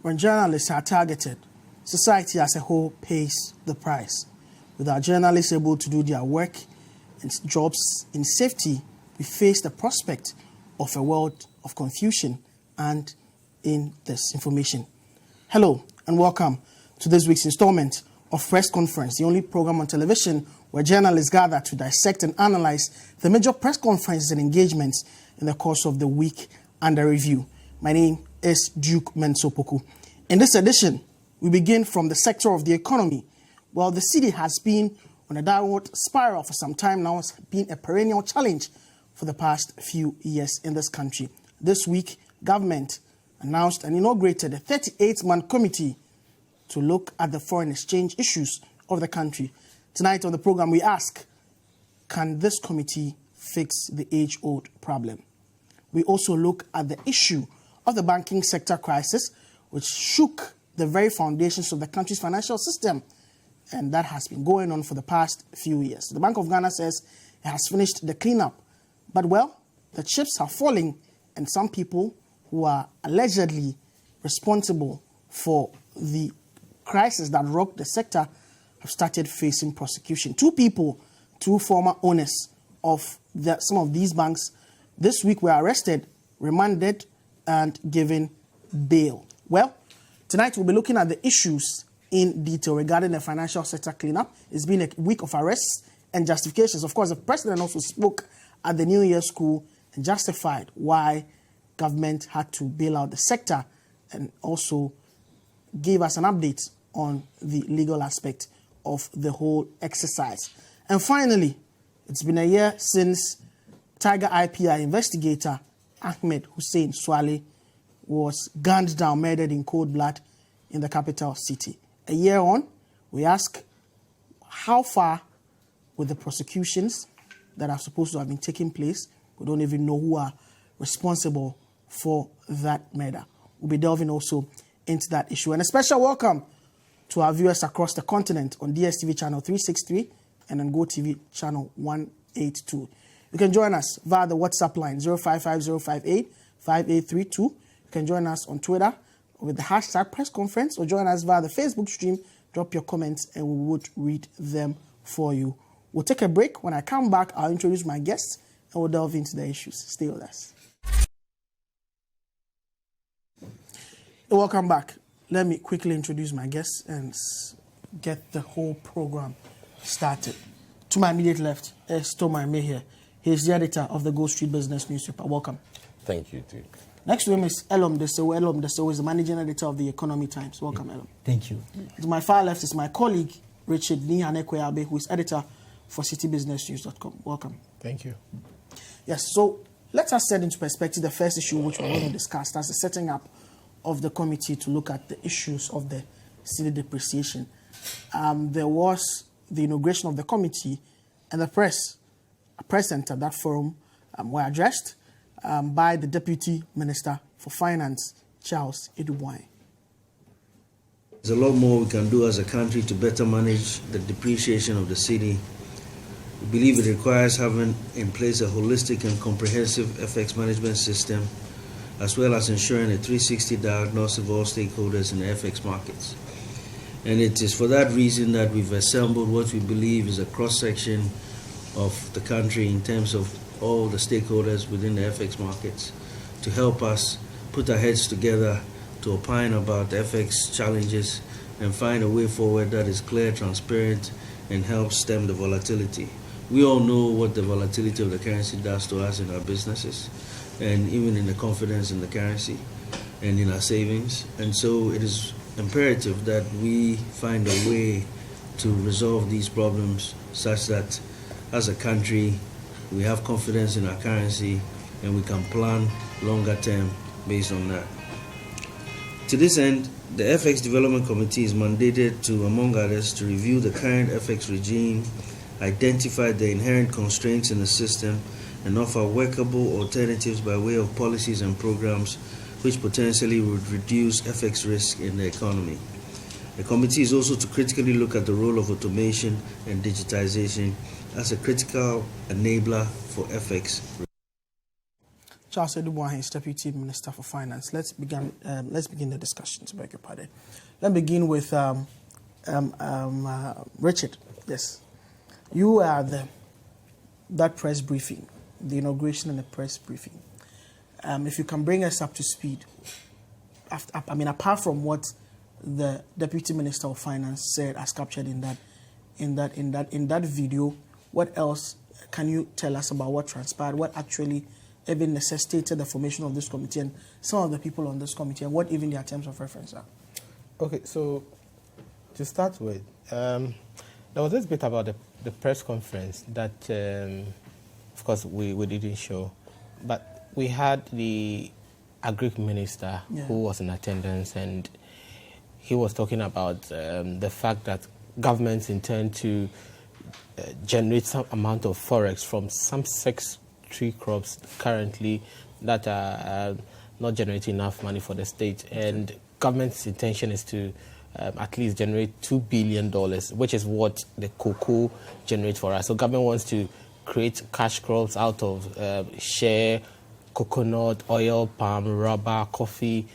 When journalists are targeted, society as a whole pays the price. Without journalists able to do their work and jobs in safety, we face the prospect of a world of confusion and in disinformation. Hello and welcome to this week's installment of Press Conference, the only program on television where journalists gather to dissect and analyze the major press conferences and engagements in the course of the week under review. My name is Duke Mensopoku. In this edition, we begin from the sector of the economy. Well, the city has been on a downward spiral for some time now. It's been a perennial challenge for the past few years in this country. This week, government announced and inaugurated a 38-man committee to look at the foreign exchange issues of the country. Tonight on the program, we ask, can this committee fix the age-old problem? We also look at the issue of the banking sector crisis, which shook the very foundations of the country's financial system, and that has been going on for the past few years. The Bank of Ghana says it has finished the cleanup, but well, the chips are falling, and some people who are allegedly responsible for the crisis that rocked the sector have started facing prosecution. Two former owners of some of these banks this week were arrested, remanded, and given bail. Well, tonight we'll be looking at the issues in detail regarding the financial sector cleanup. It's been a week of arrests and justifications. Of course, the president also spoke at the New Year school and justified why government had to bail out the sector and also gave us an update on the legal aspect of the whole exercise. And finally, it's been a year since Tiger IPI investigator Ahmed Hussein Swale was gunned down, murdered in cold blood in the capital city. A year on, we ask how far with the prosecutions that are supposed to have been taking place. We don't even know who are responsible for that murder. We'll be delving also into that issue. And a special welcome to our viewers across the continent on DSTV channel 363 and on GoTV channel 182. You can join us via the WhatsApp line 0550585832. You can join us on Twitter with the hashtag press conference or join us via the Facebook stream. Drop your comments and we would read them for you. We'll take a break. When I come back, I'll introduce my guests and we'll delve into the issues. Stay with us. Welcome back. Let me quickly introduce my guests and get the whole program started. To my immediate left is Thomas Mayhere. He is the editor of the Gold Street Business newspaper. Welcome. Thank you, Duke. Next to him is Elom Desewo. Elom Desewo is the managing editor of the Economy Times. Welcome, Elom. Thank you. To my far left is my colleague, Richard Nihanekweabe, who is editor for citybusinessnews.com. Welcome. Thank you. Yes, so let us set into perspective the first issue which we're going to discuss. That's the setting up of the committee to look at the issues of the city depreciation. There was the inauguration of the committee and the press present at that forum were addressed by the Deputy Minister for Finance, Charles Edubwai. There's a lot more we can do as a country to better manage the depreciation of the city. We believe it requires having in place a holistic and comprehensive FX management system, as well as ensuring a 360 diagnosis of all stakeholders in the FX markets. And it is for that reason that we've assembled what we believe is a cross-section of the country in terms of all the stakeholders within the FX markets to help us put our heads together to opine about the FX challenges and find a way forward that is clear, transparent, and helps stem the volatility. We all know what the volatility of the currency does to us in our businesses and even in the confidence in the currency and in our savings. And so it is imperative that we find a way to resolve these problems such that as a country we have confidence in our currency and we can plan longer term based on that. To this end, the FX Development Committee is mandated to, among others, to review the current FX regime, identify the inherent constraints in the system, and offer workable alternatives by way of policies and programs which potentially would reduce FX risk in the economy. The committee is also to critically look at the role of automation and digitization as a critical enabler for FX. Charles Cedi is Deputy Minister for Finance. Let's begin the discussion. To beg your pardon. Let's begin with Richard. Yes, you are that press briefing, the inauguration and the press briefing. If you can bring us up to speed, apart from what the Deputy Minister of Finance said as captured in that video, what else can you tell us about what transpired, what actually even necessitated the formation of this committee and some of the people on this committee, and what even their terms of reference are? Okay, so to start with, there was this bit about the press conference that, of course, we didn't show, but we had the Agric Minister who was in attendance, and he was talking about the fact that governments intend to generate some amount of forex from some 6 tree crops currently that are not generating enough money for the state. And government's intention is to at least generate $2 billion, which is what the cocoa generates for us. So government wants to create cash crops out of shea, coconut, oil, palm, rubber, coffee,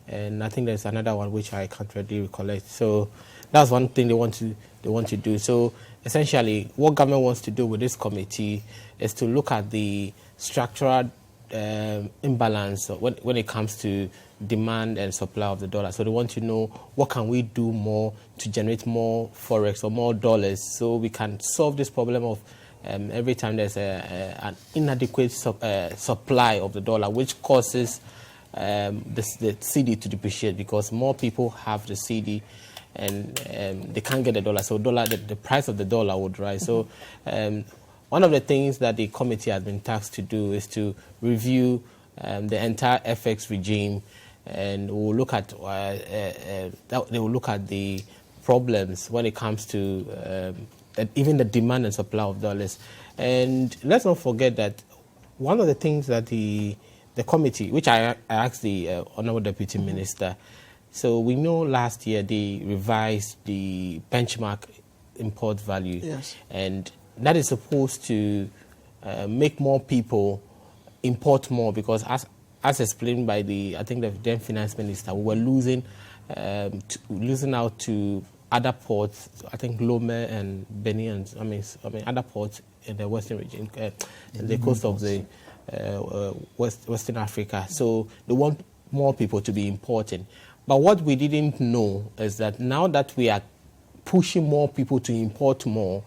and I think there's another one which I can't really recollect. So that's one thing they want to do. So essentially, what government wants to do with this committee is to look at the structural imbalance when it comes to demand and supply of the dollar. So they want to know what can we do more to generate more forex or more dollars, so we can solve this problem of every time there's an inadequate supply of the dollar, which causes the Cedi to depreciate, because more people have the Cedi and they can't get the dollar. So the price of the dollar would rise. So one of the things that the committee has been tasked to do is to review the entire FX regime, and we'll look at they will look at the problems when it comes to even the demand and supply of dollars. And let's not forget that one of the things that the committee, which I asked the Honourable Deputy Minister, so we know last year they revised the benchmark import value, and that is supposed to make more people import more, because as explained by the then Finance Minister, we were losing out to other ports, I think Lome and Benin, and other ports in the western region, in the coast of the Western Africa. So they want more people to be importing. But what we didn't know is that now that we are pushing more people to import more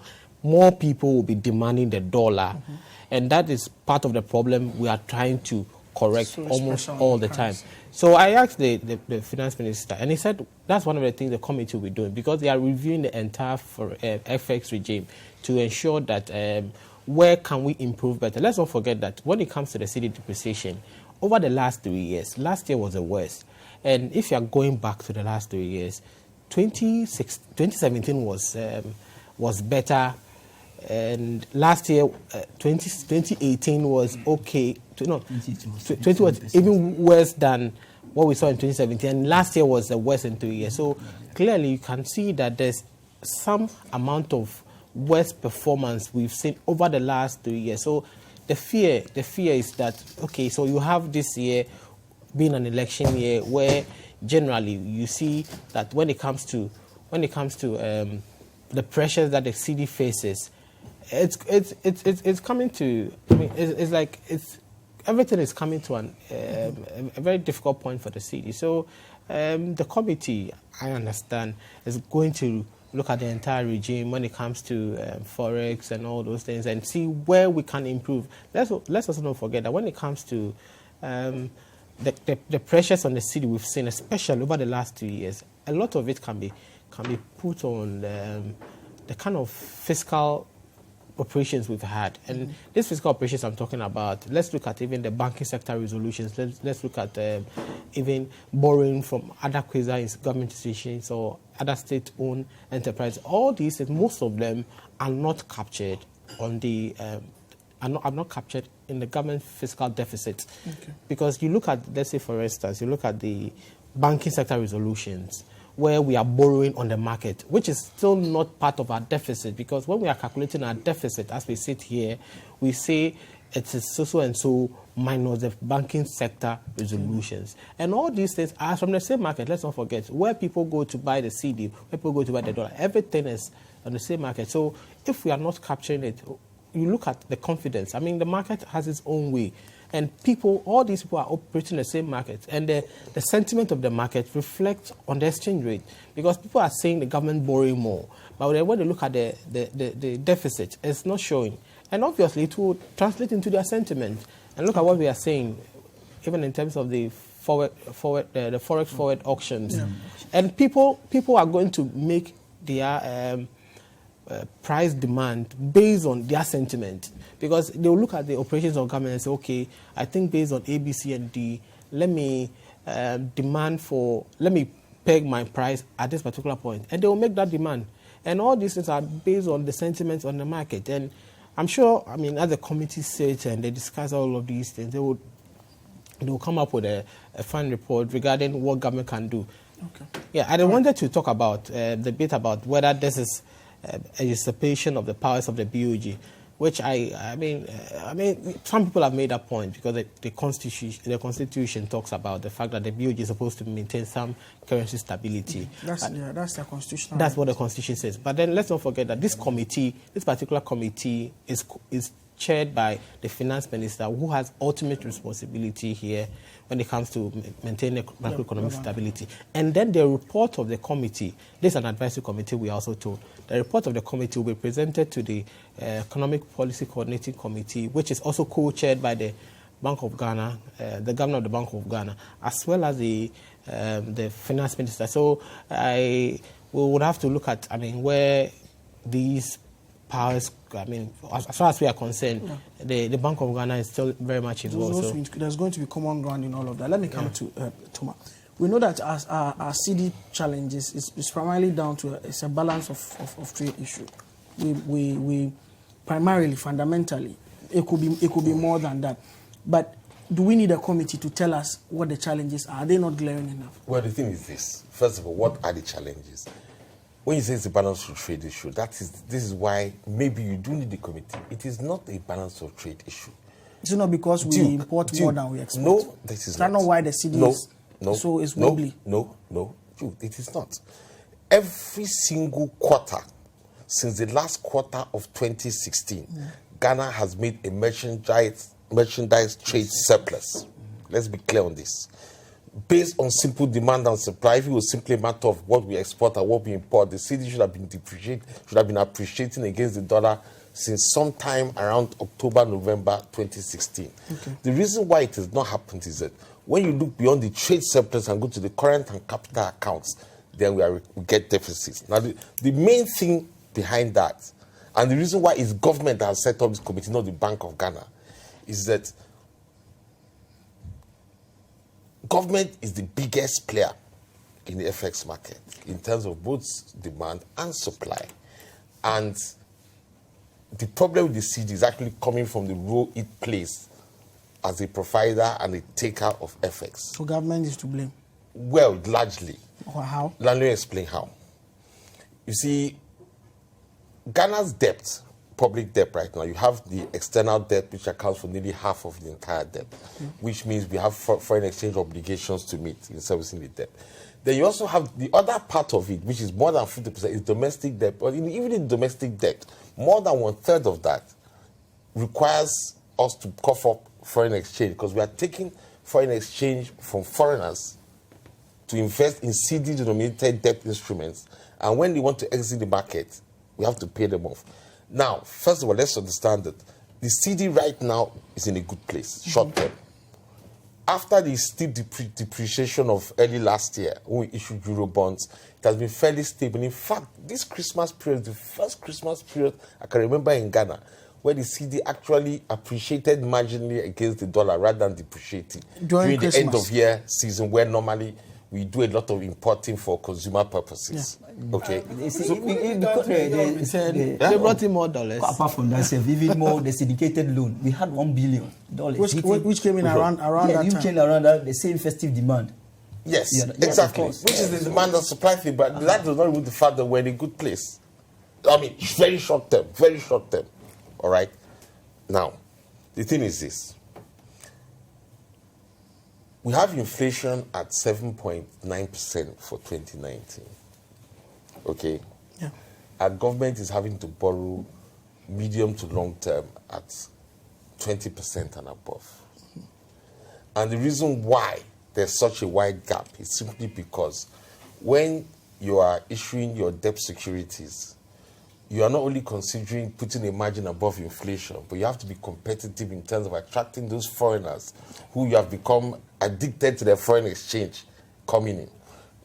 people will be demanding the dollar. And that is part of the problem we are trying to correct almost all the time. So I asked the Finance Minister, and he said that's one of the things the committee will be doing, because they are reviewing the entire FX regime to ensure that where can we improve better. Let's not forget that when it comes to the Cedi depreciation, over the last 3 years, last year was the worst. And if you are going back to the last 3 years, 2017 was better, and last year 2018 was okay. 20 was even worse than what we saw in 2017, and last year was the worst in 3 years. So clearly you can see that there's some amount of worst performance we've seen over the last 3 years. So the fear is that, okay, so you have this year being an election year where generally you see that when it comes to the pressures that the Cedi faces, it's coming to, it's like everything is coming to a very difficult point for the Cedi. So the committee, I understand, is going to look at the entire regime when it comes to forex and all those things, and see where we can improve. Let's also not forget that when it comes to the pressures on the Cedi we've seen, especially over the last 2 years, a lot of it can be put on the kind of fiscal operations we've had. And these fiscal operations I'm talking about, let's look at even the banking sector resolutions. Let's look at even borrowing from other quasi-government institutions or other state-owned enterprises. All these things, most of them are not captured on the are not captured in the government fiscal deficit. Okay. Because you look at, let's say for instance, you look at the banking sector resolutions, where we are borrowing on the market, which is still not part of our deficit, because when we are calculating our deficit as we sit here, we say it is so and so minus the banking sector resolutions. And all these things are from the same market. Let's not forget where people go to buy the Cedi, where people go to buy the dollar. Everything is on the same market. So if we are not capturing it, you look at the confidence. I mean, the market has its own way. And people, all these people are operating the same market. And the sentiment of the market reflects on the exchange rate. Because people are saying the government borrowing more. But when they look at the deficit, it's not showing. And obviously, it will translate into their sentiment. And look at what we are saying, even in terms of the forex forward auctions. Yeah. And people are going to make their price demand based on their sentiment, because they will look at the operations of government and say, okay, I think based on A, B, C, and D, let me peg my price at this particular point, and they will make that demand. And all these things are based on the sentiments on the market. And I'm sure, I mean, as the committee sits and they discuss all of these things, they will come up with a fine report regarding what government can do. Okay. Yeah, I wanted to talk about the bit about whether this is a usurpation of the powers of the BOG, which I mean, some people have made that point because the Constitution talks about the fact that the BOG is supposed to maintain some currency stability. That's the Constitution. That's what the Constitution says. But then let's not forget that this particular committee, is chaired by the finance minister, who has ultimate responsibility here when it comes to maintaining macroeconomic stability. And then the report of the committee, this is an advisory committee, we are also told, the report of the committee will be presented to the Economic Policy Coordinating Committee, which is also co-chaired by the Bank of Ghana, the governor of the Bank of Ghana, as well as the finance minister. So we would have to look at, I mean, where these powers, I mean, as far as we are concerned, the Bank of Ghana is still very much involved. There's going to be common ground in all of that. Let me come to Toma. We know that our Cedi challenges is primarily down to it's a balance of trade issue. We primarily, fundamentally, it could be more than that. But do we need a committee to tell us what the challenges are? Are they not glaring enough? Well, the thing is this. First of all, what are the challenges? When you say it's a balance of trade issue, this is why maybe you do need the committee. It is not a balance of trade issue. It's not because we import more than we export. No, this is not. That's not why the Cedi is so it's wobbly. No, it is not. Every single quarter since the last quarter of 2016, Ghana has made a merchandise trade surplus. Let's be clear on this. Based on simple demand and supply, if it was simply a matter of what we export and what we import, the Cedi should have been appreciating against the dollar since sometime around October, November 2016. Okay. The reason why it has not happened is that when you look beyond the trade surplus and go to the current and capital accounts, then we get deficits. Now, the main thing behind that, and the reason why it's government that has set up this committee, not the Bank of Ghana, is that government is the biggest player in the FX market in terms of both demand and supply. And the problem with the Cedi is actually coming from the role it plays as a provider and a taker of FX. So government is to blame? Well, largely. Or how? Let me explain how. You see, Ghana's debt, public debt right now, you have the external debt, which accounts for nearly half of the entire debt, which means we have foreign exchange obligations to meet in servicing the debt. Then you also have the other part of it, which is more than 50%, is domestic debt. But even in domestic debt, more than 1/3 of that requires us to cough up foreign exchange, because we are taking foreign exchange from foreigners to invest in Cedi-denominated debt instruments. And when they want to exit the market, we have to pay them off. Now, first of all, let's understand that the Cedi right now is in a good place, short term. After the steep depreciation of early last year, when we issued Euro bonds, it has been fairly stable. In fact, this Christmas period, the first Christmas period I can remember in Ghana, where the Cedi actually appreciated marginally against the dollar rather than depreciating. During the end of year season, where normally we do a lot of importing for consumer purposes. Yeah. Okay. They brought in more dollars. Apart from that, even more the syndicated loan, we had $1 billion. Which came in around that time. Came around the same festive demand. Yes, exactly. Which is the demand and supply thing, but that does not remove the fact that we're in a good place. I mean, very short term. All right. Now, the thing is this. We have inflation at 7.9% for 2019. Okay? Yeah. Our government is having to borrow medium to long term at 20% and above. And the reason why there's such a wide gap is simply because when you are issuing your debt securities, you are not only considering putting a margin above inflation, but you have to be competitive in terms of attracting those foreigners who you have become addicted to their foreign exchange coming in.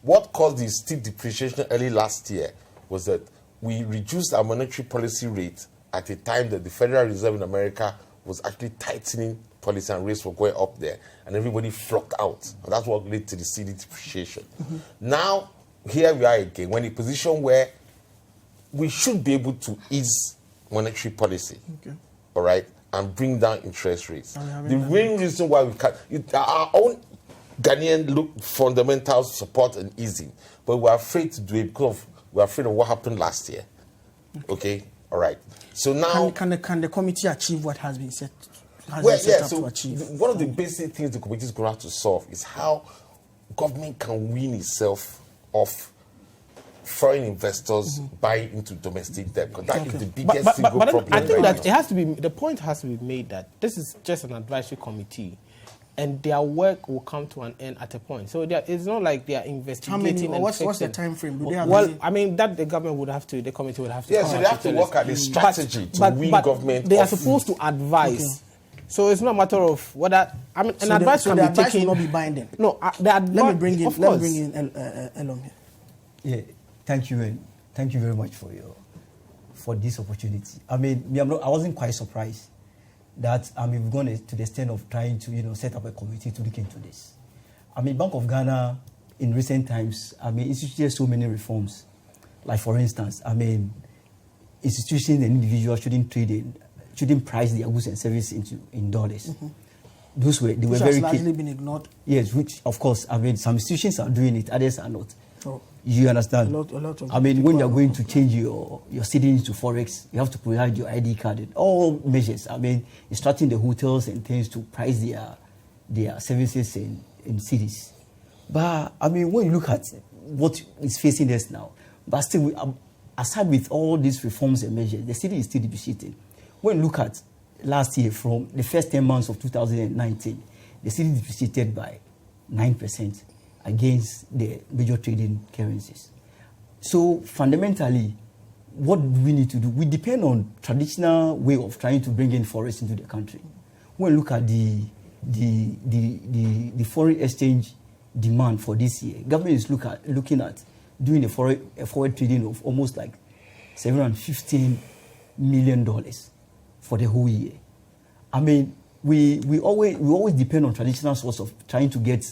What caused the steep depreciation early last year was that we reduced our monetary policy rate at a time that the Federal Reserve in America was actually tightening policy and rates were going up there, and everybody flocked out. And that's what led to the Cedi depreciation. Now, here we are again. We're in a position where we should be able to ease monetary policy, all right, and bring down interest rates. The main reason why we can't, our own Ghanaian fundamentals support and easing, but we're afraid to do it because we're afraid of what happened last year. Okay, all right. So now, can the committee achieve what has been set? So one of the basic things the committee is going to have to solve is how government can wean itself off foreign investors buying into domestic debt, because that is the biggest single problem. I think that it has to be, the point has to be made that this is just an advisory committee, and their work will come to an end at a point. So it's not like they are investigating. What's the time frame? Do they have I mean, that the government would have to, the committee would have to. Yeah, so they have to work at the strategy to win government. They are supposed to advise. So it's not a matter of whether, I mean, an advice can be taken. Will not be binding. No, let me bring in Elon here. Yeah, thank you very much for this opportunity. I mean, I wasn't quite surprised that we've gone to the extent of trying to set up a committee to look into this. I mean, Bank of Ghana in recent times, instituted so many reforms. Like for instance, institutions and individuals shouldn't price their goods and services in dollars. They were very key. Largely been ignored. Yes, which of course, some institutions are doing it, others are not. Oh. You understand? A lot of when you're going to change your city into forex, you have to provide your ID card and all measures. Instructing the hotels and things to price their services in cities. But when you look at what is facing us now, but still, aside with all these reforms and measures, the city is still depreciating. When you look at last year, from the first 10 months of 2019, the city depreciated by 9% against the major trading currencies. So fundamentally, what do we need to do? We depend on traditional way of trying to bring in forex into the country. When you look at the foreign exchange demand for this year, government is looking at doing a forward trading of almost like $715 million for the whole year. We always depend on traditional source of trying to get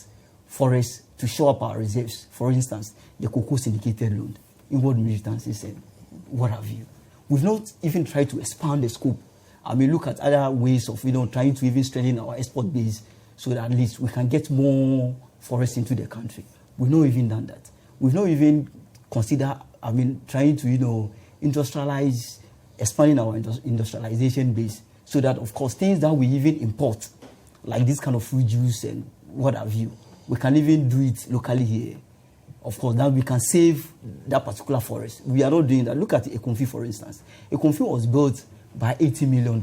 forex to show up our reserves. For instance, the cocoa syndicated loan, inward remittances, and what have you. We've not even tried to expand the scope. Look at other ways of trying to even strengthen our export base so that at least we can get more forex into the country. We've not even done that. We've not even considered trying to industrialize, expanding our industrialization base so that, of course, things that we even import, like this kind of fruit juice and what have you, we can even do it locally here. Of course, now we can save that particular forest. We are not doing that. Look at Ekonfi, for instance. Ekonfi was built by $80 million.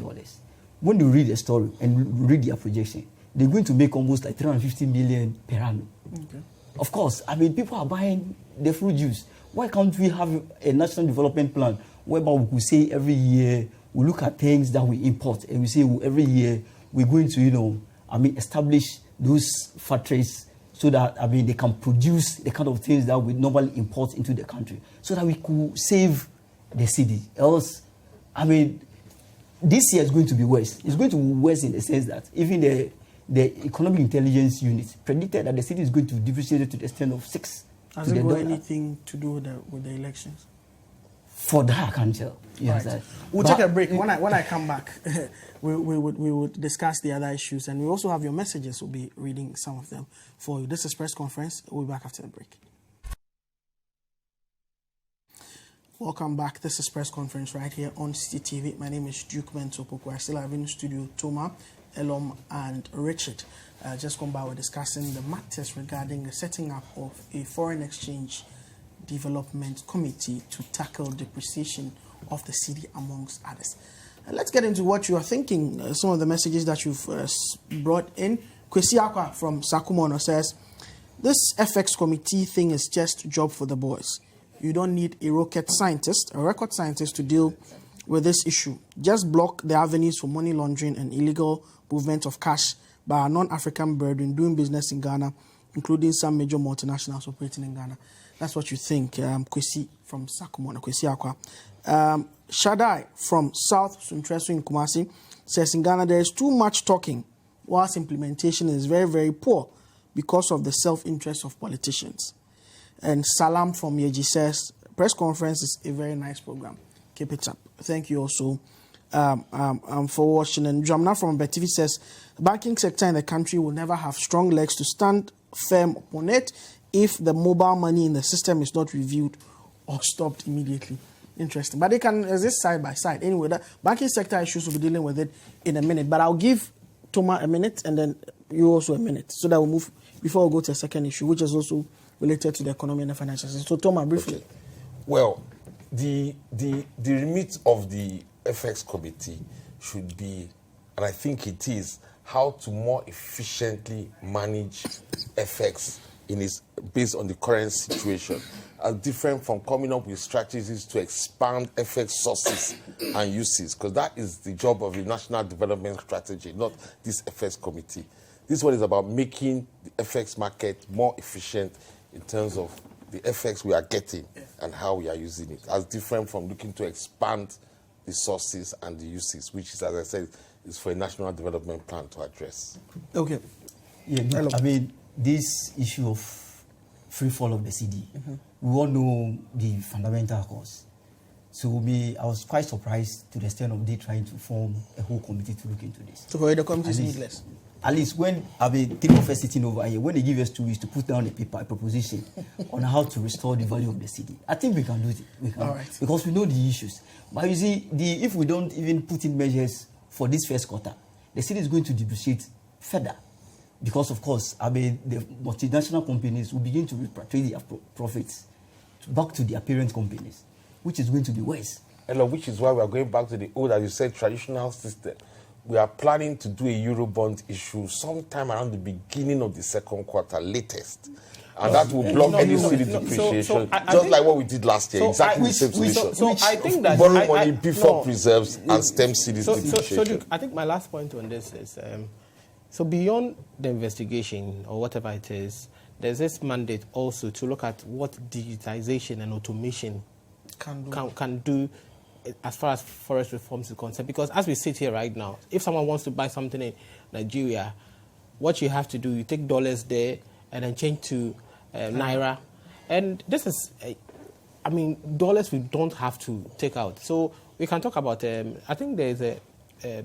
When you read the story and read their projection, they're going to make almost like $350 million per annum. Okay. Of course, people are buying the fruit juice. Why can't we have a national development plan whereby we could say every year we look at things that we import and we say every year we're going to, establish those factories so that, they can produce the kind of things that we normally import into the country so that we could save the city. Else, this year is going to be worse. It's going to be worse in the sense that even the Economic Intelligence Unit predicted that the city is going to depreciate to the extent of 6. Has it got anything to do with the elections? For that, I can't tell. Yes, right. We'll take a break. When I come back, we would discuss the other issues, and we also have your messages. We'll be reading some of them for you. This is Press Conference. We'll be back after the break. Welcome back. This is Press Conference right here on Cedi TV. My name is Duke Mensopoko. I still have in studio Toma Elom and Richard. Just gone by, we're discussing the matters regarding the setting up of a foreign exchange development committee to tackle depreciation of the cedi, amongst others. Let's get into what you are thinking. Some of the messages that you've brought in. Kwesi Akwa from Sakumono says, this FX committee thing is just a job for the boys. You don't need a rocket scientist, a record scientist to deal with this issue. Just block the avenues for money laundering and illegal movement of cash by our non-African brethren doing business in Ghana, including some major multinationals operating in Ghana. That's what you think, Kwesi from Sakumono, Kwesi Akwa. Shaddai from South Suntresu in Kumasi says in Ghana there is too much talking, whilst implementation is very, very poor because of the self-interest of politicians. And Salam from Yeji says, press conference is a very nice program. Keep it up. Thank you also for watching. And Jamna from Betivi says, the banking sector in the country will never have strong legs to stand firm upon it if the mobile money in the system is not reviewed or stopped immediately. Interesting. But they can exist side by side. Anyway, the banking sector issues will be dealing with it in a minute. But I'll give Thomas a minute and then you also a minute so that we'll move before we go to the second issue, which is also related to the economy and the financial system. So, Thomas, briefly. Okay. Well, the remit of the FX committee should be, and I think it is, how to more efficiently manage FX based on the current situation, as different from coming up with strategies to expand FX sources and uses, because that is the job of the National Development Strategy, not this FX committee. This one is about making the FX market more efficient in terms of the FX we are getting and how we are using it, as different from looking to expand the sources and the uses, which is, as I said, is for a national development plan to address. Okay. Yeah, look, I mean, this issue of free fall of the cedi, we all know the fundamental cause. So I was quite surprised to the extent of they trying to form a whole committee to look into this. So for the committee is needless. At least when three of us sitting over here, when they give us 2 weeks to put down a paper, a proposition on how to restore the value of the cedi, I think we can do it. We can, all right. Because we know the issues. But you see, if we don't even put in measures for this first quarter, the cedi is going to depreciate further. Because, of course, the multinational companies will begin to repatriate their profits back to their parent companies, which is going to be worse. Which is why we are going back to the old, as you said, traditional system. We are planning to do a Eurobond issue sometime around the beginning of the second quarter, latest. And that will block any cedi depreciation, just like what we did last year, exactly the same solution. So I think that borrow money before preserves and stem cedi depreciation. So I think my last point on this is, so beyond the investigation or whatever it is, there's this mandate also to look at what digitization and automation can do as far as forest reforms is concerned. Because as we sit here right now, if someone wants to buy something in Nigeria, what you have to do, you take dollars there and then change to Naira. And this is, dollars we don't have to take out. So we can talk about, I think there's a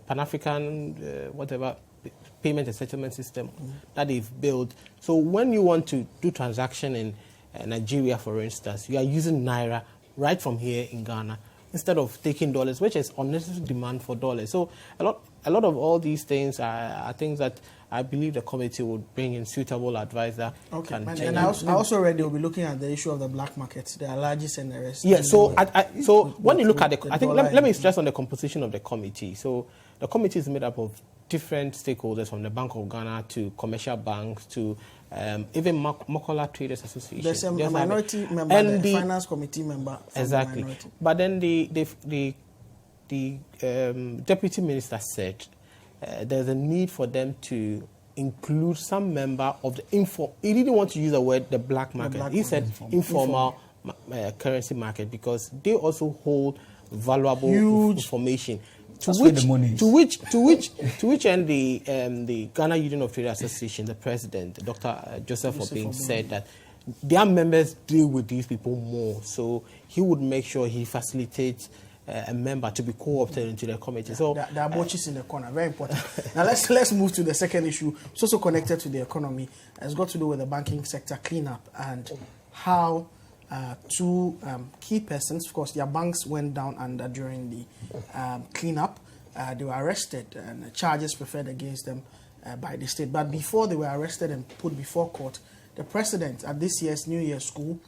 Pan-African, payment and settlement system that they've built. So when you want to do transaction in Nigeria, for instance, you are using Naira right from here in Ghana, instead of taking dollars, which is unnecessary demand for dollars. So a lot of all these things are things that I believe the committee would bring in suitable advice that can change. And I also read they will be looking at the issue of the black market, the largest and the rest. Yeah, so when you look at I think let me stress on the composition of the committee. So the committee is made up of different stakeholders, from the Bank of Ghana to commercial banks to even Mokola Traders Association. There's a minority member and the finance committee member. Exactly. The but then the deputy minister said there's a need for them to include some member of the he didn't want to use the word the black market. He said informal currency market, because they also hold valuable information. To which end the Ghana Union of Trade Association, the president, Dr. Joseph Obing, said that their members deal with these people more. So he would make sure he facilitates a member to be co-opted into the committee. So there are watches in the corner, very important. Now let's move to the second issue. It's also connected to the economy. It's got to do with the banking sector cleanup and how two key persons, of course, their banks went down under during the cleanup. they were arrested and charges preferred against them by the state. But before they were arrested and put before court, the president at this year's New Year school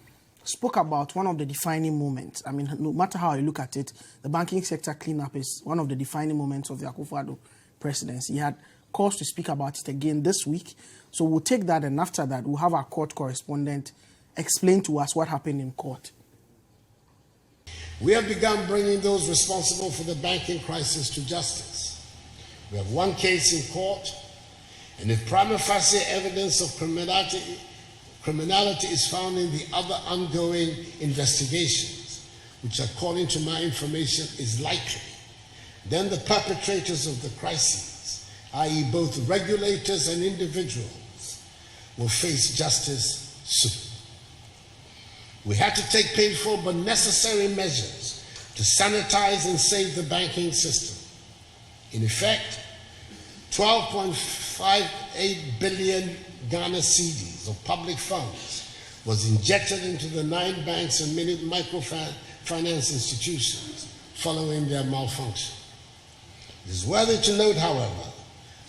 spoke about one of the defining moments. I mean, no matter how you look at it, the banking sector cleanup is one of the defining moments of the Akufo-Addo presidency. He had cause to speak about it again this week. So we'll take that, and after that, we'll have our court correspondent explain to us what happened in court. We have begun bringing those responsible for the banking crisis to justice. We have one case in court, and if prima facie evidence of criminality is found in the other ongoing investigations, which according to my information is likely, then the perpetrators of the crises, i.e. both regulators and individuals, will face justice soon. We had to take painful but necessary measures to sanitize and save the banking system. In effect, 12.58 billion Ghana cedis of public funds was injected into the 9 banks and microfinance institutions following their malfunction. It is worthy to note, however,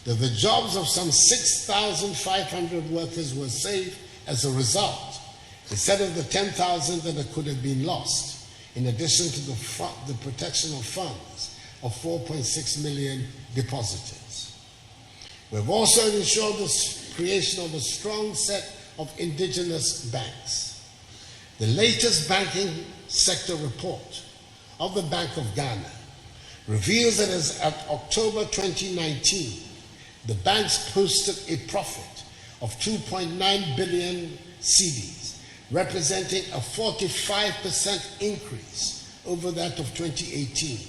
that the jobs of some 6,500 workers were saved as a result, instead of the 10,000 that could have been lost, in addition to the protection of funds of 4.6 million depositors. We've also ensured the creation of a strong set of indigenous banks. The latest banking sector report of the Bank of Ghana reveals that as at October 2019, the banks posted a profit of 2.9 billion cedis, representing a 45% increase over that of 2018.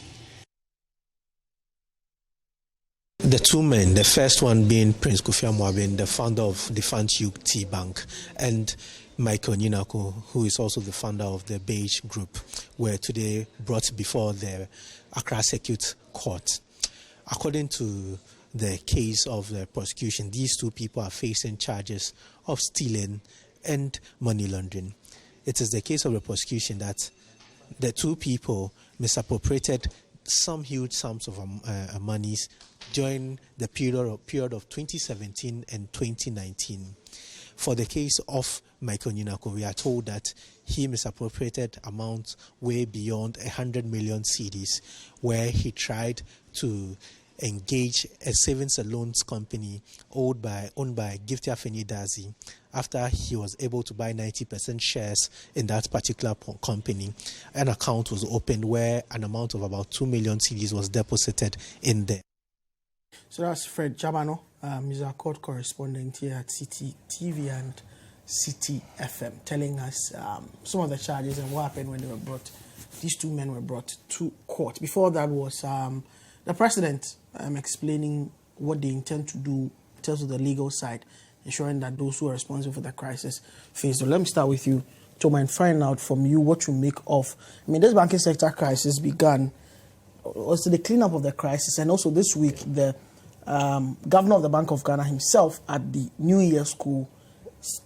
The two men, the first one being Prince Kofi Amoaben, the founder of the Fantube Tea Bank, and Michael Nyinako, who is also the founder of the Beige Group, were today brought before the Accra Circuit Court. According to the case of the prosecution, these two people are facing charges of stealing and money laundering. It is the case of the prosecution that the two people misappropriated some huge sums of monies during the period of 2017 and 2019. For the case of Michael Nyinako, we are told that he misappropriated amounts way beyond 100 million cedis, where he tried to engage a savings and loans company owned by Gifty Afeni-Dazi after he was able to buy 90% shares in that particular company. An account was opened where an amount of about 2 million cedis was deposited in there. So that's Fred Jabano, he's our court correspondent here at Citi TV and Citi FM, telling us some of the charges and what happened when they were brought. These two men were brought to court. Before that was the president explaining what they intend to do in terms of the legal side, ensuring that those who are responsible for the crisis face. So let me start with you, Tom, and find out from you what you make of. I mean, this banking sector crisis began also the cleanup of the crisis, and also this week the governor of the Bank of Ghana himself at the New Year school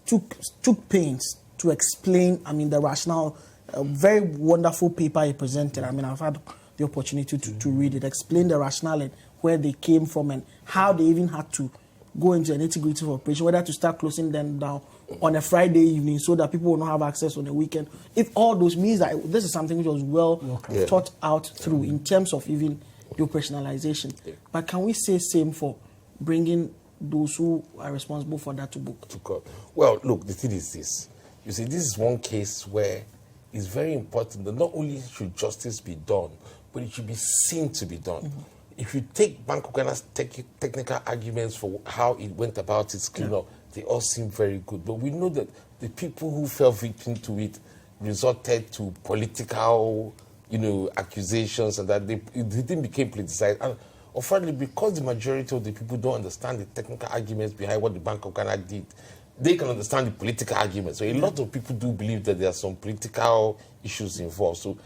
took pains to explain, I mean, the rationale. A very wonderful paper he presented. I mean, I've had the opportunity to read it, explain the rationale and where they came from and how they even had to go into an nitty-gritty operation, whether to start closing them down on a Friday evening so that people will not have access on the weekend. If all those means that this is something which was well thought out through in terms of even the operationalization. But can we say same for bringing those who are responsible for that to book? To court. Well, look, the thing is this. You see, this is one case where it's very important that not only should justice be done, but it should be seen to be done. Mm-hmm. If you take Bank of Ghana's technical arguments for how it went about its cleanup, they all seem very good. But we know that the people who fell victim to it resorted to political, accusations, and that it then became politicized. And unfortunately, because the majority of the people don't understand the technical arguments behind what the Bank of Ghana did, they can understand the political arguments. So a lot of people do believe that there are some political issues involved. So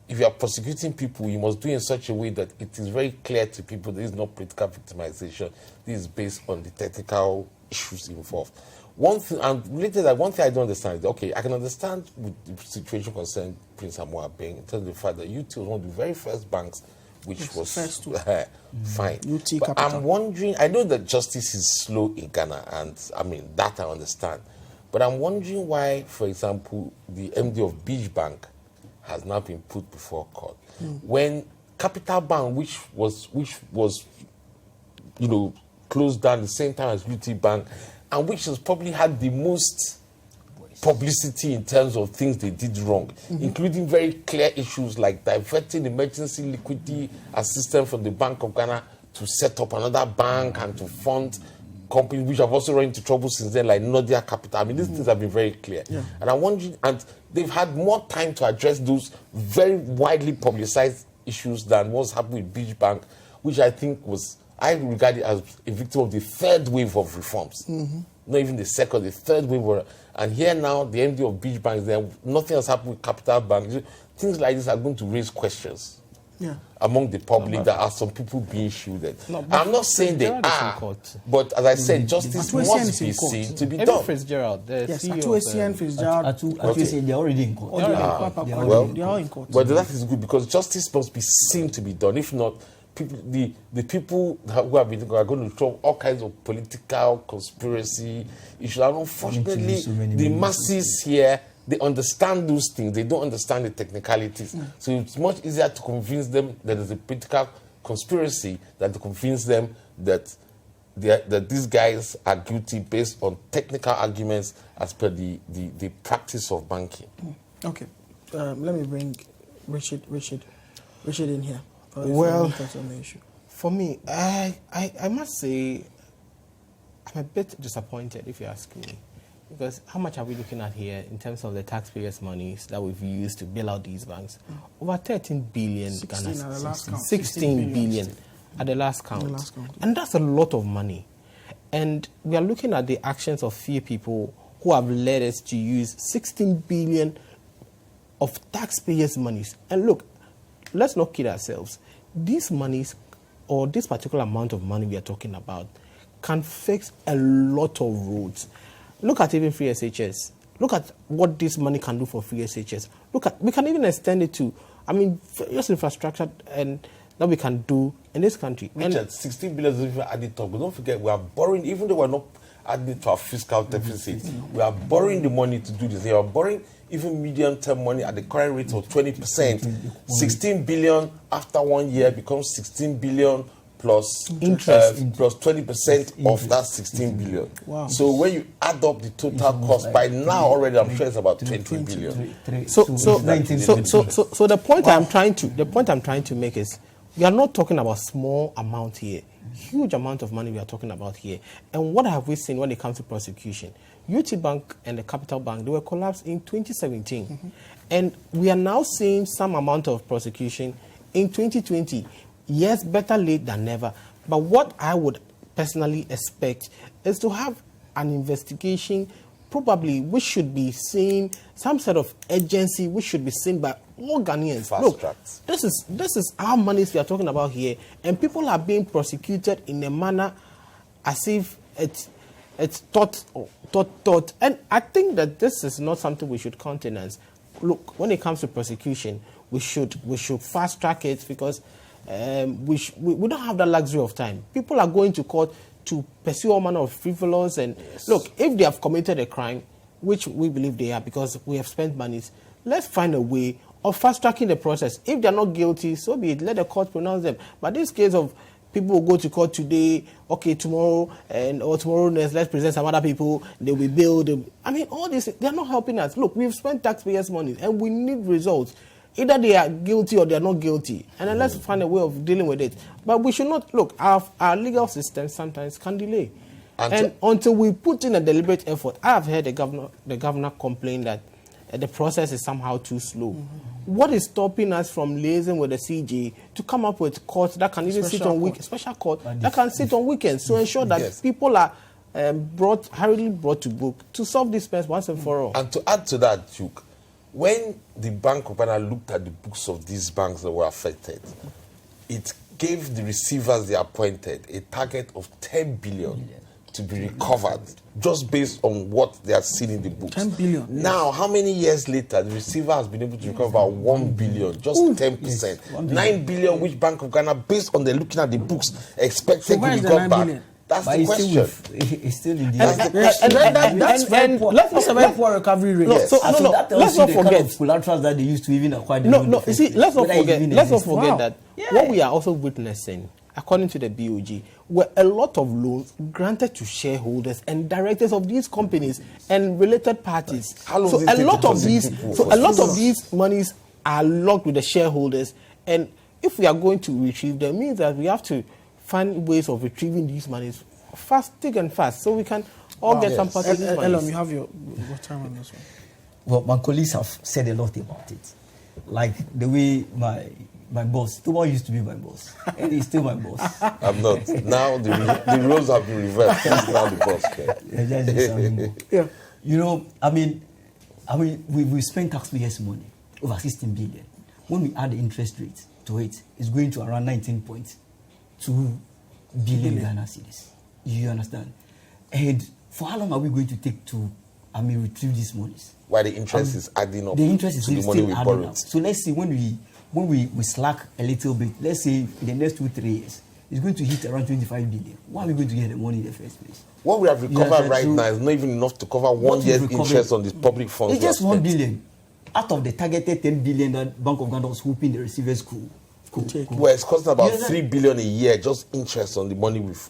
if you are prosecuting people, you must do it in such a way that it is very clear to people there is no political victimization. This is based on the technical issues involved. One thing, and related to that, one thing I don't understand is, okay, I can understand with the situation concerning Prince Amoaben in terms of the fact that UT was one of the very first banks which was first two. fine. UT But Capital. I'm wondering, I know that justice is slow in Ghana, and I mean, that I understand. But I'm wondering why, for example, the MD of Beach Bank has now been put before court. When Capital Bank, which was closed down the same time as UT Bank, and which has probably had the most publicity in terms of things they did wrong, including very clear issues like diverting emergency liquidity assistance from the Bank of Ghana to set up another bank and to fund companies which have also run into trouble since then, like Nordia Capital. I mean, these things have been very clear. Yeah. And I'm wondering, and they've had more time to address those very widely publicized issues than what's happened with Beach Bank, which I think I regard it as a victim of the third wave of reforms. Not even the second, the third wave. And here now, the MD of Beach Bank is there. Nothing has happened with Capital Bank. Things like this are going to raise questions among the public. There are some people being shielded. I'm not saying they are, but as I said, justice must be seen to be done. Fitzgerald, the Yes, CEO Atuesian Fitzgerald. They're already in court. They are all in court. But that is good because justice must be seen to be done. If not, the people who are going to throw all kinds of political conspiracy issues. And unfortunately, the masses here, they understand those things. They don't understand the technicalities. So it's much easier to convince them that there's a political conspiracy than to convince them that these guys are guilty based on technical arguments as per the practice of banking. Okay. Let me bring Richard in here. Well, On the issue. for me, I must say I'm a bit disappointed, if you ask me, because how much are we looking at here in terms of the taxpayers' monies that we've used to bail out these banks? Over 13 billion. 16 at the last count. 16 billion at the last count. And that's a lot of money. And we are looking at the actions of few people who have led us to use 16 billion of taxpayers' monies. And look, let's not kid ourselves. These monies, or this particular amount of money we are talking about, can fix a lot of roads. Look at even free SHS. Look at what this money can do for free SHS. We can even extend it to, just infrastructure and that we can do in this country. Richard, 16 billion is even added up. But don't forget, we are borrowing, even though we're not adding to our fiscal deficit, we are borrowing the money to do this. We are borrowing even medium-term money at the current rate of 20%. 16 billion after 1 year becomes 16 billion plus interest, plus 20% of that 16 billion. Wow. So when you add up the total cost, by now already I'm sure it's about 20 billion. So the point I'm trying to make is we are not talking about small amount here. Huge amount of money we are talking about here. And what have we seen when it comes to prosecution? UT Bank and the Capital Bank, they were collapsed in 2017. And we are now seeing some amount of prosecution in 2020. Yes, better late than never. But what I would personally expect is to have an investigation, probably which should be seen, some sort of agency which should be seen by all Ghanaians. Look, this is our monies we are talking about here, and people are being prosecuted in a manner as if it's thought. And I think that this is not something we should countenance. Look, when it comes to prosecution, we should fast track it because we don't have that luxury of time. People are going to court to pursue all manner of frivolous and look, if they have committed a crime, which we believe they are because we have spent monies, let's find a way of fast tracking the process. If they are not guilty, so be it. Let the court pronounce them. But this case of people will go to court today, okay, tomorrow, or tomorrow next, let's present some other people, they will build. All this, they are not helping us. Look, we've spent taxpayers' money and we need results. Either they are guilty or they are not guilty. And then let's find a way of dealing with it. But we should not, look, our legal system sometimes can delay. And until we put in a deliberate effort, I have heard the governor complain that the process is somehow too slow. What is stopping us from liaising with the CJ to come up with courts that can even sit on weekends, special court that can sit on weekends to ensure that people are hurriedly brought to book to solve this mess once and for all. And to add to that, Duke, when the Bank of Ghana looked at the books of these banks that were affected, it gave the receivers they appointed a target of 10 billion to be recovered just based on what they are seeing in the books. 10 billion. Now, how many years later, the receiver has been able to recover about 1 billion, just 10%. Yes, 1 billion. 9 billion, which Bank of Ghana, based on the looking at the books, expected So where to is the recover 9 back. billion? That's But the it's still, question. it's still in the That's the question. That's very poor. That's a very poor recovery rate. No, Yes. so, And so that tells let's you not the kind forget. of collaterals that they used to even acquire the No, loan in no. the You first see, place, let's not whether it forget. even Let's not exists. forget Wow. that Yeah. what we are also witnessing, according to the BOG, were a lot of loans granted to shareholders and directors of these companies and related parties. How long So does it a take lot to of deposit these, people so for a lot this? of these monies are locked with the shareholders, and if we are going to retrieve them, means that we have to find ways of retrieving these monies thick and fast, so we can all get some part of these Elom, monies. you have your time on this one. Well, my colleagues have said a lot about it. Like the way my boss, Toba used to be my boss, and he's still my boss. I'm not. Now the roles have been reversed. He's now the boss. Okay? Yeah. You know, I mean, we spend taxpayers' money over 16 billion. When we add the interest rate to it, it's going to around 19.2 billion Ghana cedis. You understand? And for how long are we going to take to, retrieve these monies? Why the interest is adding up The interest is to the still money we adding borrowed. up. So let's see when we slack a little bit. Let's say in the next 2-3 years, it's going to hit around 25 billion. Why are we going to get the money in the first place? What we have recovered that's right true. now is not even enough to cover 1 What year's we've recovered- interest on the public funds. It's we have just 1 spent. billion out of the targeted 10 billion that Bank of Ghana was hoping the receivers could take. Well, it's costing about Yeah, 3 billion a year just interest on the money we've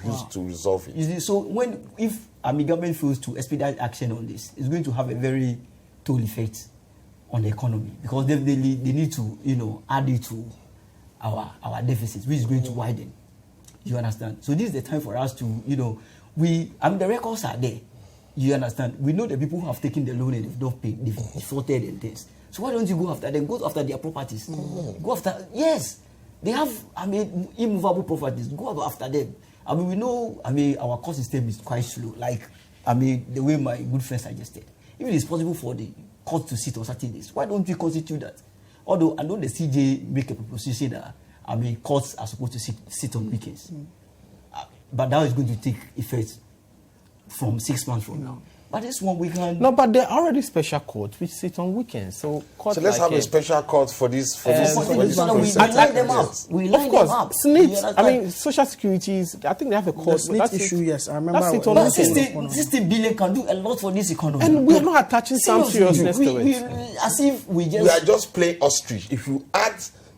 used to resolve it. You see, so if government fails to expedite action on this, it's going to have a very toll effect on the economy, because they need to add it to our deficits, which is going to widen. You understand? So this is the time for us to the records are there. You understand? We know the people who have taken the loan and they've not paid, they've defaulted and things. So why don't you go after them? Go after their properties. Go after, yes, they have immovable properties. Go after them. We know our court system is quite slow. Like the way my good friend suggested. If it is possible for the court to sit on certain days, why don't we constitute that? Although I know the CJ make a proposition that courts are supposed to sit on weekends, but that is going to take effect from 6 months from now. But this one we can. No, but there are already special courts which sit on weekends. So So let's have a special court for this. For this. So For this we concept. line them up. Yes. We Of line course, them up. SNIT, You understand? Social Securities, I think they have a The court. SNIT issue, yes, I remember. That's it on But weekends. 60 billion can do a lot for this economy. And we are not attaching some Seriously, seriousness to it. as if we just. We are just playing ostrich. If you add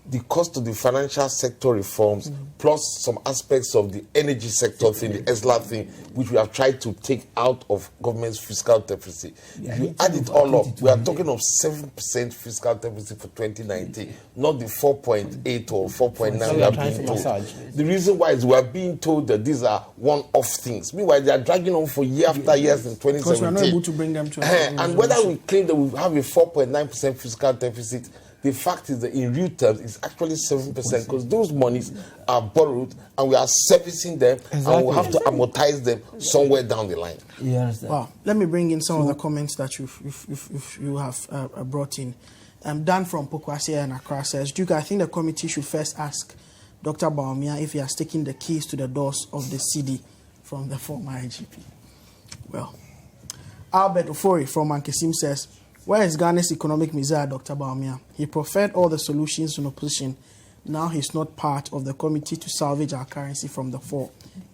the cost of the financial sector reforms plus some aspects of the energy sector thing, the ESLA thing, which we have tried to take out of government's fiscal deficit. Yeah, If you it's add it over all up, 22 we are billion. talking of 7% fiscal deficit for 2019, not the 4.8 or 4.9 So we we are are trying being to told. massage. The reason why is we are being told that these are one-off things. Meanwhile, they are dragging on for year after years in 2017. Because we are not able to bring them to And whether we claim that we have a 4.9% fiscal deficit, the fact is that in real terms, it's actually 7% because those monies are borrowed and we are servicing them and we'll have to amortize them somewhere down the line. You understand? Wow. Let me bring in some of the comments that you have brought in. Dan from Pokwase and Accra says, Duke, I think the committee should first ask Dr. Baumia if he has taken the keys to the doors of the Cedi from the former IGP. Well, Albert Ofori from Mankesim says, where is Ghana's economic messiah, Dr. Baumia? He proffered all the solutions in opposition. Now he's not part of the committee to salvage our currency from the fall.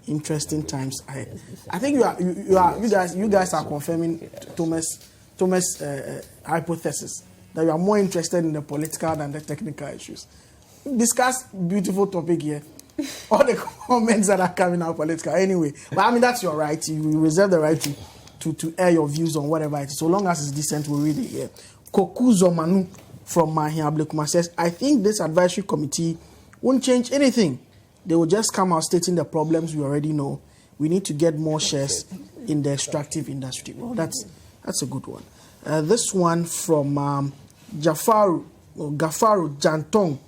Interesting times ahead. I think you guys are confirming Thomas' hypothesis that you are more interested in the political than the technical issues. Discuss beautiful topic here. All the comments that are coming out political. Anyway, but that's your right. You reserve the right to air your views on whatever it is. So long as it's decent, we'll read it here. Kokuzo Manu from Mahia Blekuma says, I think this advisory committee won't change anything. They will just come out stating the problems we already know. We need to get more shares in the extractive industry. Well, that's a good one. This one from Gafaru Jantong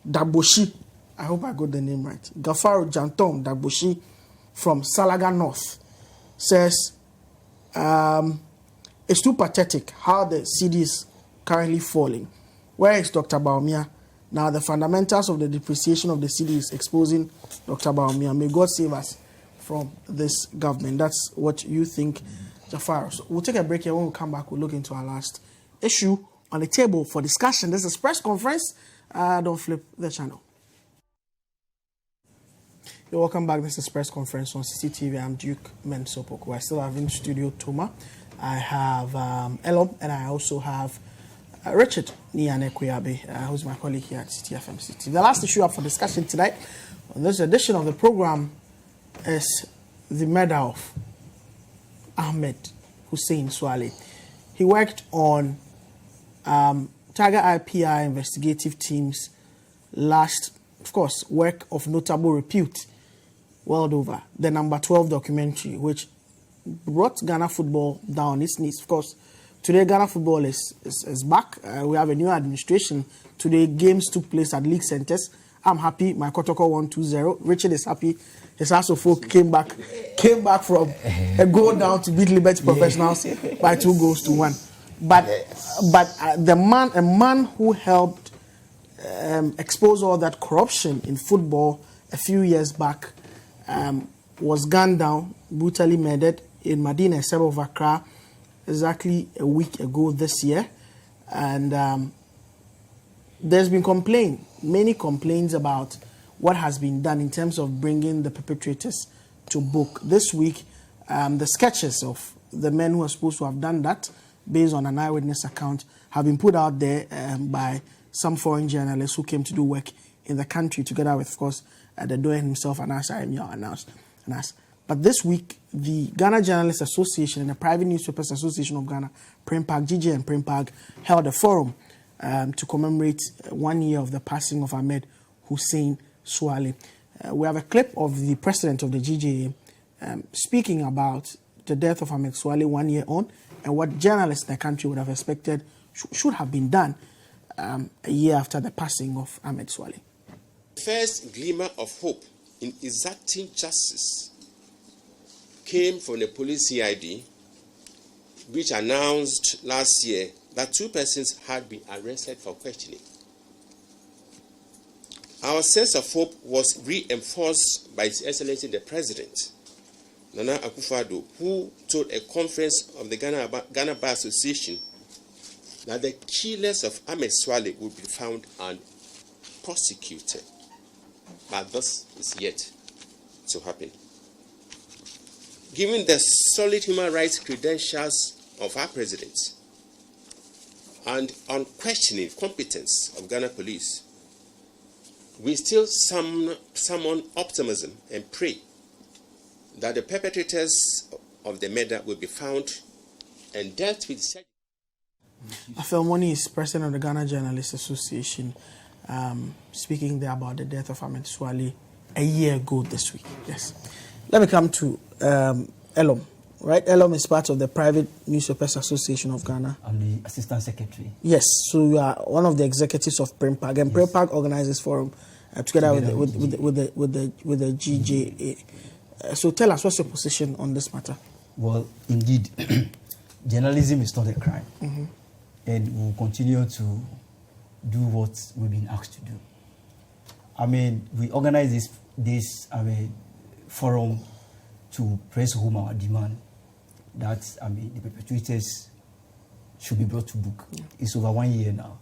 Daboshi. I hope I got the name right. Gafaru Jantong Daboshi from Salaga North says, it's too pathetic how the Cedi is currently falling. Where is Dr. Baumia? Now the fundamentals of the depreciation of the Cedi is exposing Dr. Baumia. May God save us from this government. That's what you think, Jafar. So we'll take a break here. When we come back, we'll look into our last issue on the table for discussion. This is press conference. Don't flip the channel. You're welcome back. This is press conference on CCTV. I'm Duke Mensopoko. I still have in studio Toma. I have Elom, and I also have Richard Nianekweabe, who's my colleague here at CTFM CTV. The last issue up for discussion tonight on this edition of the program is the murder of Ahmed Hussein Swale. He worked on Tiger IPI investigative teams last, of course, work of notable repute world over. The number 12 documentary, which brought Ghana football down on its knees. Of course, today Ghana football is back. We have a new administration. Today games took place at league centers. I'm happy. My Kotoko won 2-0. Richard is happy. His House of Folk came back from a goal down to beat Liberty Professionals by 2-1. But a man who helped expose all that corruption in football a few years back was gunned down, brutally murdered in Medina, a suburb of Accra, exactly a week ago this year. And there's been many complaints about what has been done in terms of bringing the perpetrators to book. This week, the sketches of the men who are supposed to have done that, based on an eyewitness account, have been put out there by some foreign journalists who came to do work in the country, together with, of course, the Doyen himself and us, and us. But this week, the Ghana Journalists Association and the Private Newspapers Association of Ghana, PRIMPAG, GJ and PRIMPAG, held a forum to commemorate 1 year of the passing of Ahmed Hussein Swale. We have a clip of the president of the GJA speaking about the death of Ahmed Swale 1 year on, and what journalists in the country would have expected should have been done a year after the passing of Ahmed Swale. First glimmer of hope in exacting justice came from the police CID, which announced last year that 2 persons had been arrested for questioning. Our sense of hope was reinforced by His Excellency the President, Nana Akufo-Addo, who told a conference of the Ghana Bar Association that the killers of Ahmed Swale would be found and prosecuted. But this is yet to happen. Given the solid human rights credentials of our president and unquestioning competence of Ghana police, we still summon optimism and pray that the perpetrators of the murder will be found and dealt with. Afelmoni is president of the Ghana Journalists Association, speaking there about the death of Ahmed Swale a year ago this week. Yes. Let me come to Elom. Right? Elom is part of the Private Newspapers Association of Ghana. I'm the assistant secretary. Yes. So you are one of the executives of PRIMPAG, and yes. PRIMPAG organizes forum together with the GJA. So tell us, what's your position on this matter? Well, indeed, journalism is not a crime. Mm-hmm. And we'll continue to do what we've been asked to do. I mean, we organize this forum to press home our demand that the perpetrators should be brought to book. Yeah. It's over 1 year now,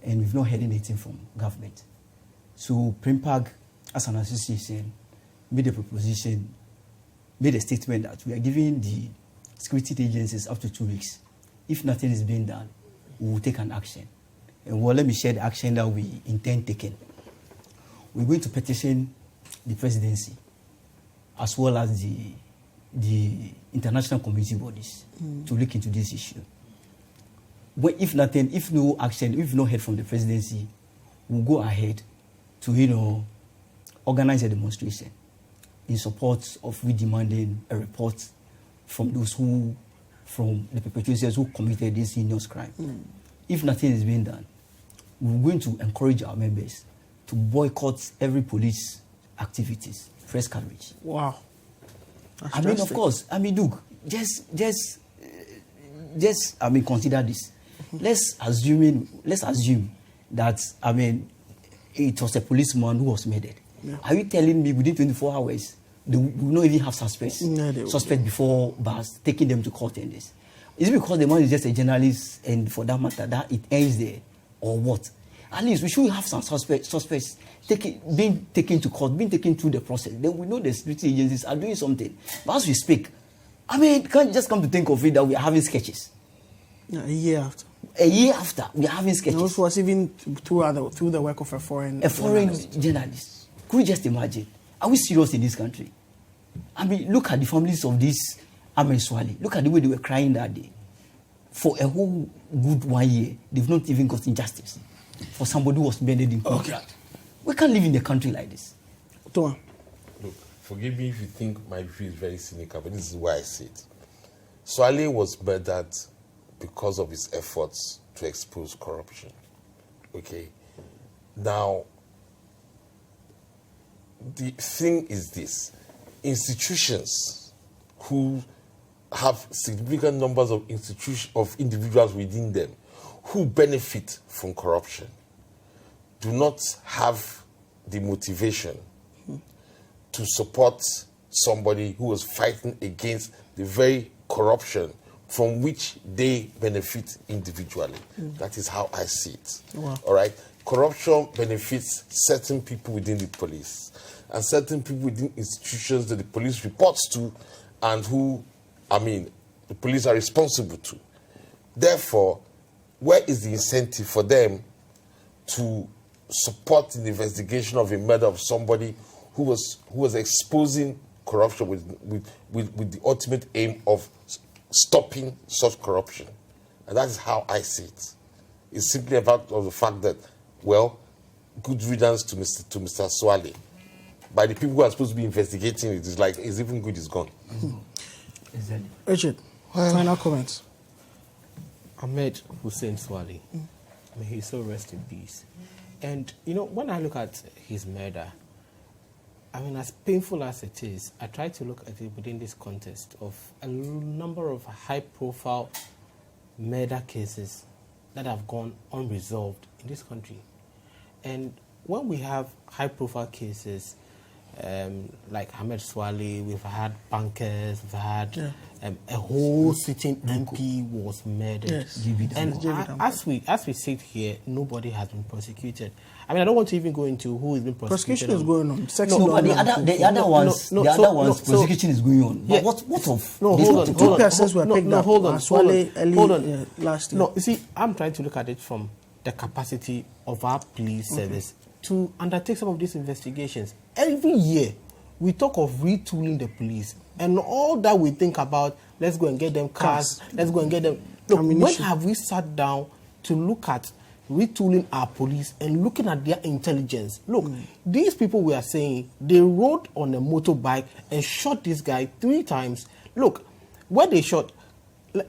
and we've not heard anything from government. So PRIMPAG, as an association, made a statement that we are giving the security agencies up to 2 weeks. If nothing is being done, we will take an action. And well, let me share the action that we intend taking. We're going to petition the presidency as well as the international community bodies to look into this issue. But if no action, if no heard from the presidency, we'll go ahead to organize a demonstration in support of we demanding a report from the perpetrators who committed this heinous crime. If nothing is being done, we're going to encourage our members to boycott every police activities, press coverage. Wow. That's of course, Duke, just consider this. Let's assume that, it was a policeman who was murdered. Yeah. Are you telling me within 24 hours, they will not even have suspects before bars, taking them to court and this. Is it because the man is just a journalist and for that matter that it ends there, or what? At least we should have some suspects being taken to court, being taken through the process. Then we know the security agencies are doing something. But as we speak, I mean, can't just come to think of it that we are having sketches. Yeah, a year after. A year after, we are having sketches. No, it was even through the work of a foreign journalist. Could you just imagine? Are we serious in this country? I mean, look at the families of this Ahmed Swale. Look at the way they were crying that day. For a whole good 1 year, they've not even gotten justice for somebody who was bedded in contract. Okay. We can't live in a country like this. Look, forgive me if you think my view is very cynical, but this is why I say it. Swale was murdered because of his efforts to expose corruption. Okay? Now, the thing is this. Institutions who have significant numbers of individuals within them who benefit from corruption do not have the motivation to support somebody who was fighting against the very corruption from which they benefit individually. That is how I see it. Wow. All right? Corruption benefits certain people within the police and certain people within institutions that the police reports to and who, the police are responsible to. Therefore, where is the incentive for them to support the investigation of a murder of somebody who was exposing corruption with the ultimate aim of stopping such corruption? And that is how I see it. It's simply about the fact that, well, good riddance to Mr. Swale. By the people who are supposed to be investigating it, it's like, it's even good, it's gone. Exactly. Richard, final comments. Ahmed Hussein Swale, may he so rest in peace. And, when I look at his murder, as painful as it is, I try to look at it within this context of a number of high-profile murder cases that have gone unresolved in this country. And when we have high-profile cases like Ahmed Swale, we've had bankers, we've had a whole sitting MP was murdered. Yes. And as we sit here, nobody has been prosecuted. I don't want to even go into who is being prosecuted. Prosecution is going on. The other ones, prosecution is going on. But what of? No, hold on. Two persons were picked up. Hold on. Last year. No, you see, I'm trying to look at it from the capacity of our police service to undertake some of these investigations. Every year, we talk of retooling the police, and all that we think about, let's go and get them cars, let's go and get them. Look, when have we sat down to look at retooling our police and looking at their intelligence? Look, these people we are saying, they rode on a motorbike and shot this guy 3 times. Look, where they shot,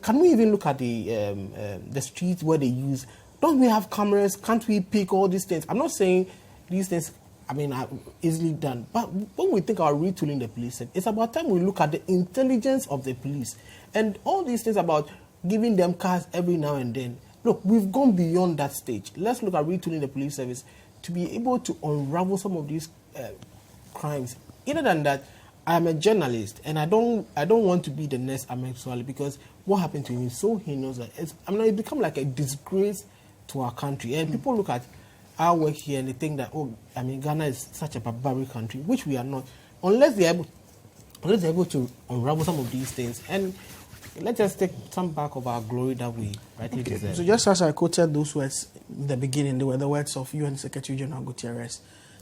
can we even look at the streets where they use? Don't we have cameras? Can't we pick all these things? I'm not saying these things, are easily done. But when we think about retooling the police, it's about time we look at the intelligence of the police. And all these things about giving them cars every now and then. Look, we've gone beyond that stage. Let's look at retooling the police service to be able to unravel some of these crimes. Other than that, I am a journalist, and I don't want to be the next Ahmed Swale, because what happened to him is so heinous that it become like a disgrace to our country. And people look at our work here and they think that, Ghana is such a barbaric country, which we are not, unless they're able to unravel some of these things. And let's just take some back of our glory that we rightly deserve. So just as I quoted those words in the beginning, they were the words of UN Secretary General Gutierrez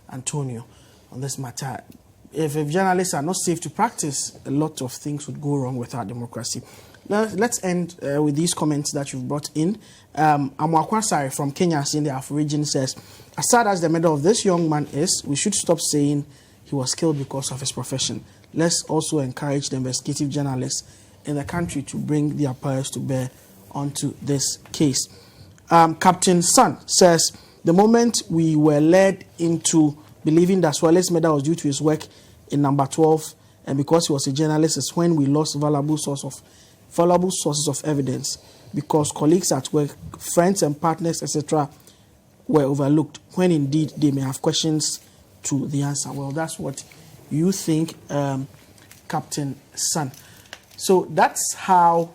Antonio on this matter. If journalists are not safe to practice, a lot of things would go wrong with our democracy. Now, let's end with these comments that you've brought in. Amwakwasari from Kenya, in the Afro region, says, as sad as the murder of this young man is, we should stop saying he was killed because of his profession. Let's also encourage the investigative journalists in the country to bring their powers to bear onto this case. Captain Sun says, the moment we were led into believing that Swale's murder was due to his work in number 12 and because he was a journalist is when we lost valuable sources of evidence, because colleagues at work, friends and partners, etc., were overlooked, when indeed they may have questions to the answer. Well, that's what you think, Captain Sun? So that's how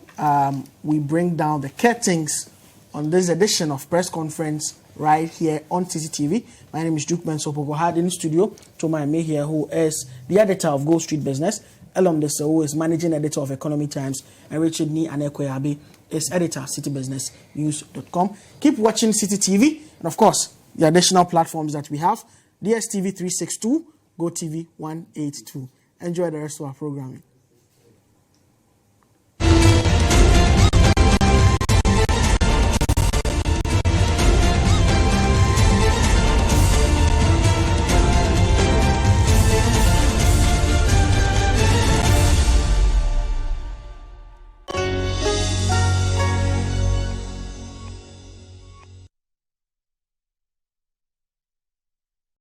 we bring down the curtains on this edition of Press Conference right here on CCTV. My name is Duke Bensopo. We had in the studio Toma Eme here, who is the editor of Gold Street Business, Elom Desa, who is managing editor of Economy Times, and Richard Ni Anekweabi is editor of citybusinessnews.com. Keep watching CCTV, and of course, the additional platforms that we have, DSTV 362, GoTV 182. Enjoy the rest of our programming.